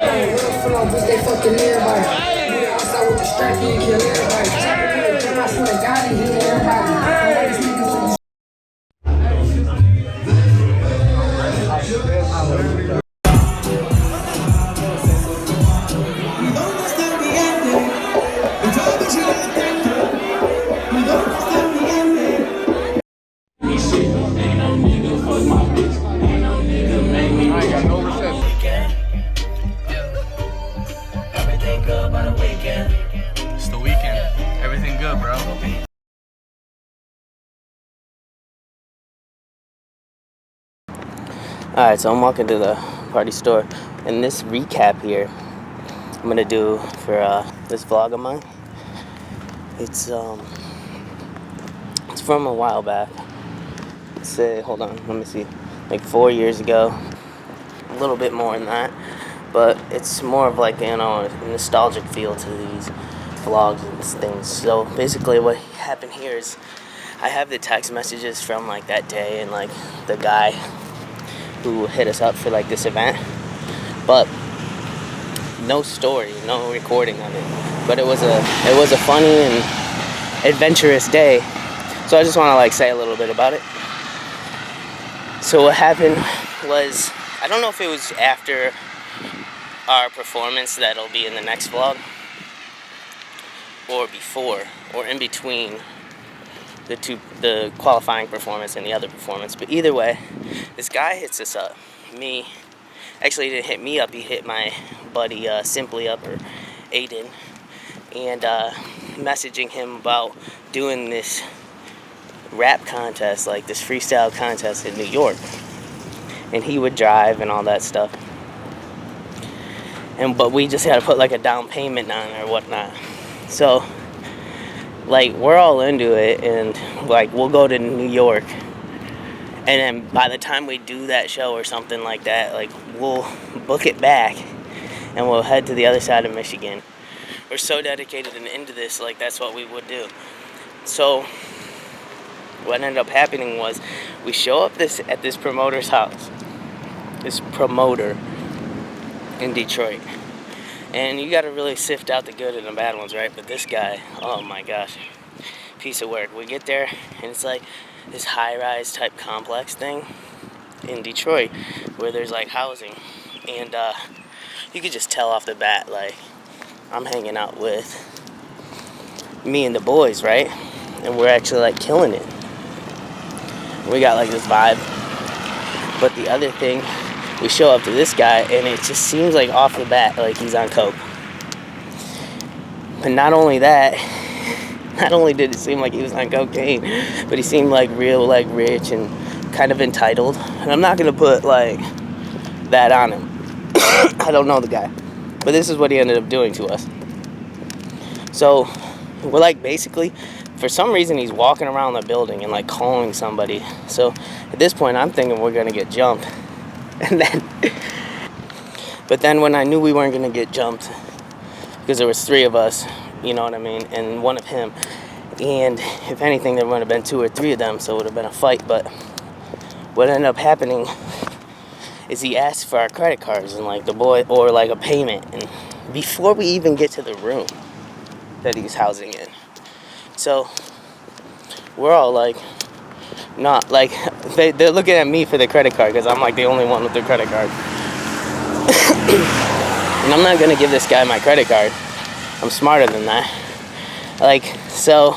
They fucking everybody. Outside with the strap, you kill everybody. I swear to God, he hit everybody. It's the weekend. Everything good, bro. Alright, so I'm walking to the party store, and this recap here I'm gonna do for this vlog of mine. It's from a while back. Say, hold on, let me see, like 4 years ago, a little bit more than that, but it's more of like, you know, a nostalgic feel to these vlogs and things. So basically what happened here is I have the text messages from like that day and like the guy who hit us up for like this event, but no story, no recording of it. But it was a funny and adventurous day, so I just want to like say a little bit about it. So what happened was, I don't know if it was after our performance that'll be in the next vlog, or before, or in between the qualifying performance and the other performance. But either way, this guy hits us up. Actually, he didn't hit me up, he hit my buddy Simply up, or Aiden, and messaging him about doing this rap contest, like this freestyle contest in New York, and he would drive and all that stuff, but we just had to put like a down payment on it or whatnot. So like we're all into it, and like we'll go to New York, and then by the time we do that show or something like that, like we'll book it back and we'll head to the other side of Michigan. We're so dedicated and into this, like that's what we would do. So what ended up happening was we show up at this promoter's house, this promoter in Detroit, and you got to really sift out the good and the bad ones, right? But this guy, oh my gosh, piece of work. We get there, and it's like this high-rise type complex thing in Detroit where there's like housing, and you could just tell off the bat, like I'm hanging out with me and the boys, right? And we're actually like killing it. We got like this vibe. But the other thing, we show up to this guy, and it just seems like off the bat like he's on coke. But not only that, not only did it seem like he was on cocaine, but he seemed like real, like rich and kind of entitled. And I'm not gonna put like that on him. I don't know the guy, but this is what he ended up doing to us. So we're like, basically, for some reason he's walking around the building and like calling somebody. So at this point I'm thinking we're gonna get jumped. But then when I knew we weren't gonna get jumped, because there was 3 of us, you know what I mean, and one of him, and if anything there would have been 2 or 3 of them, so it would have been a fight. But what ended up happening is he asked for our credit cards and like the boy, or like a payment, and before we even get to the room that he's housing in. So we're all like, not like, they're looking at me for the credit card because I'm like the only one with the credit card. And I'm not gonna give this guy my credit card. I'm smarter than that. Like, so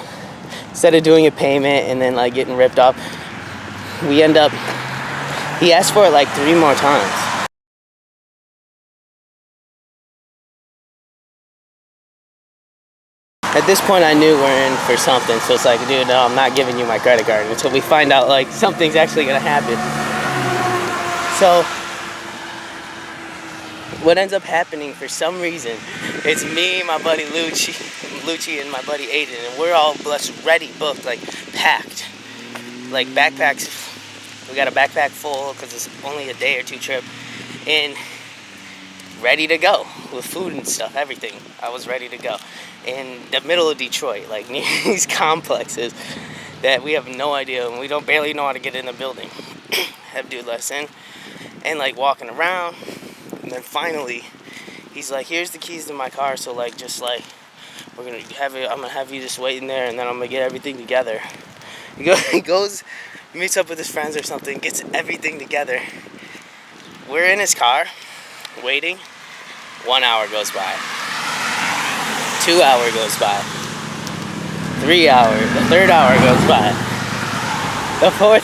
instead of doing a payment and then like getting ripped off, he asked for it like 3 more times. At this point I knew we're in for something, so it's like, dude, no, I'm not giving you my credit card until we find out like something's actually gonna happen. So what ends up happening, for some reason, it's me, my buddy Lucci, and my buddy Aiden, and we're all ready, booked, like packed, like backpacks. We got a backpack full because it's only a day or 2 trip, and ready to go with food and stuff, everything. I was ready to go in the middle of Detroit, like near these complexes that we have no idea, and we barely know how to get in the building. Have dude let us in, and like walking around, and then finally he's like, here's the keys to my car, so like just like I'm gonna have you just wait in there, and then I'm gonna get everything together. He goes, meets up with his friends or something, gets everything together. We're in his car, waiting. 1 hour goes by. 2 hour goes by. 3 hours. The third hour goes by. The fourth,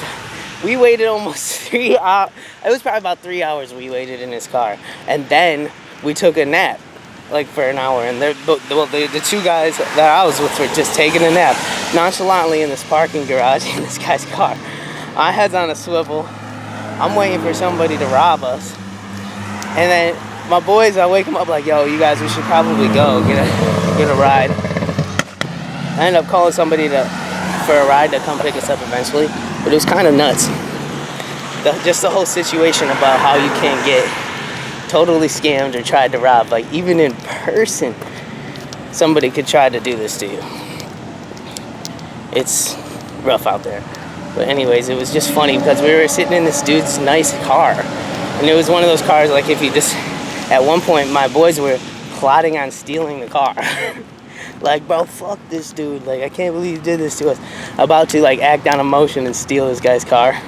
we waited almost 3 hours. It was probably about 3 hours we waited in his car, and then we took a nap. Like for an hour, and the two guys that I was with were just taking a nap nonchalantly in this parking garage in this guy's car. My head's on a swivel. I'm waiting for somebody to rob us, and then my boys, I wake them up like, yo, you guys, we should probably go get a ride. I ended up calling somebody for a ride to come pick us up eventually, but it was kind of nuts. Just the whole situation about how you can't get totally scammed or tried to rob. Like, even in person, somebody could try to do this to you. It's rough out there. But anyways, it was just funny because we were sitting in this dude's nice car. And it was one of those cars, like, if you just... At one point, my boys were plotting on stealing the car. Like, bro, fuck this dude. Like, I can't believe you did this to us. About to, like, act on emotion and steal this guy's car.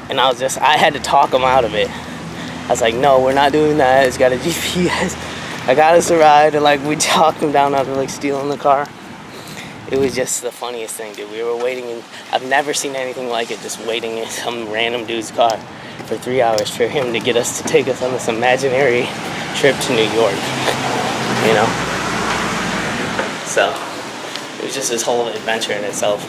And I had to talk him out of it. I was like, no, we're not doing that. It's got a GPS. I got us a ride. And, like, we talked him down after, like, stealing the car. It was just the funniest thing, dude. We were waiting, and I've never seen anything like it, just waiting in some random dude's car for 3 hours for him to take us on this imaginary trip to New York. You know? So, it was just this whole adventure in itself.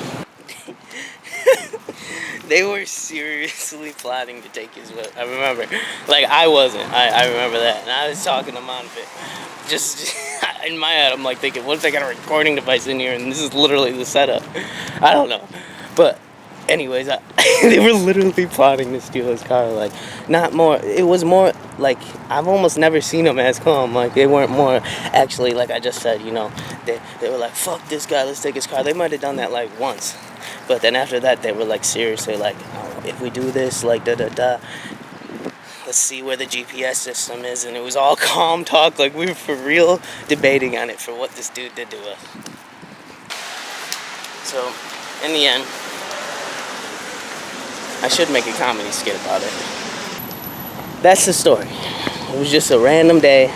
They were seriously plotting to take his whip. I remember. Like, I wasn't. I remember that. And I was talking them out of it. Just in my head, I'm like thinking, what if they got a recording device in here and this is literally the setup? I don't know. But anyways, they were literally plotting to steal his car. Like, not more. It was more like, I've almost never seen them as calm. Like, they weren't more actually, like I just said, you know, they were like, fuck this guy, let's take his car. They might have done that like once. But then after that, they were like seriously like, oh, if we do this, like let's see where the GPS system is. And it was all calm talk, like we were for real debating on it for what this dude did to us. So in the end, I should make a comedy skit about it. That's the story. It was just a random day.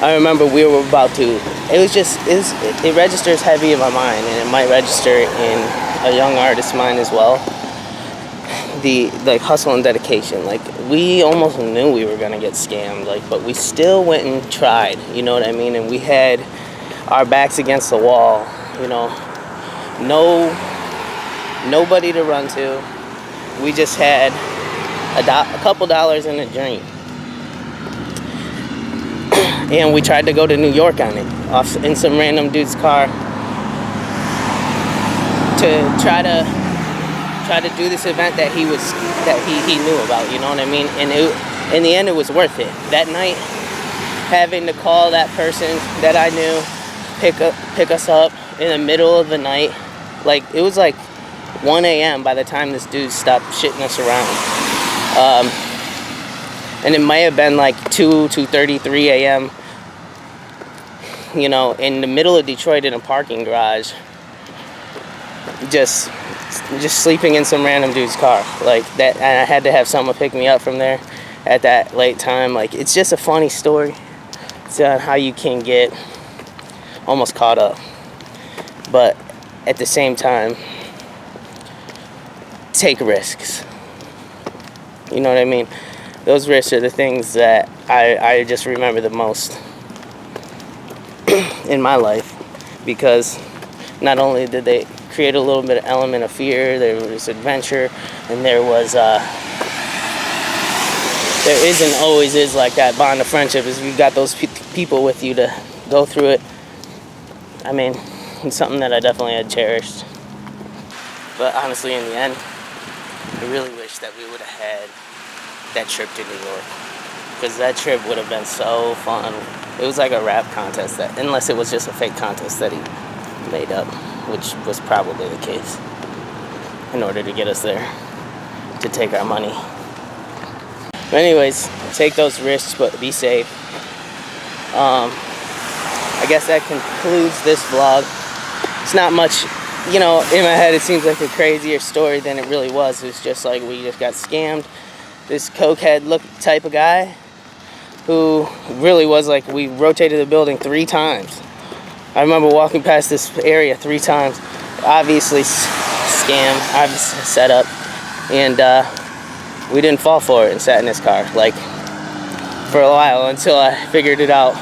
I remember we were about to, it registers heavy in my mind, and it might register in a young artist's mind as well. The like hustle and dedication. Like, we almost knew we were gonna get scammed, like, but we still went and tried, you know what I mean? And we had our backs against the wall, you know, nobody to run to. We just had a couple dollars in a drink. And we tried to go to New York on it, in some random dude's car, to try to do this event that he knew about, you know what I mean? And in the end, it was worth it. That night, having to call that person that I knew pick us up in the middle of the night, like, it was like 1 a.m. by the time this dude stopped shitting us around. And it may have been like 2:33 a.m., you know, in the middle of Detroit in a parking garage, just sleeping in some random dude's car like that. And I had to have someone pick me up from there at that late time. Like, it's just a funny story. It's how you can get almost caught up, but at the same time, take risks. You know what I mean? Those risks are the things that I just remember the most in my life, because not only did they create a little bit of element of fear, there was adventure, and there is and always is like that bond of friendship, is you've got those people with you to go through it. I mean, it's something that I definitely had cherished. But honestly, in the end, I really wish that we would have had that trip to New York, because that trip would have been so fun. It was like a rap contest, that, unless it was just a fake contest that he made up, which was probably the case, in order to get us there, to take our money. But anyways, take those risks, but be safe. I guess that concludes this vlog. It's not much, you know, in my head it seems like a crazier story than it really was. It was just like we just got scammed. This cokehead look type of guy who really was like, we rotated the building 3 times. I remember walking past this area 3 times. Obviously scam, obviously set up, and we didn't fall for it and sat in his car like for a while until I figured it out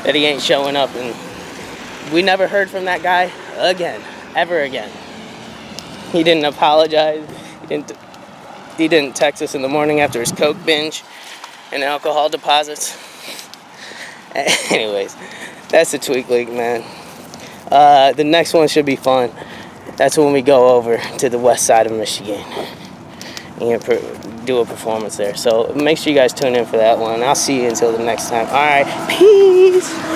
that he ain't showing up, and we never heard from that guy again, ever again. He didn't apologize. He didn't text us in the morning after his coke binge and alcohol deposits. Anyways, that's the Tweakleaks, man. The next one should be fun. That's when we go over to the west side of Michigan and do a performance there. So make sure you guys tune in for that one. I'll see you until the next time. All right, peace.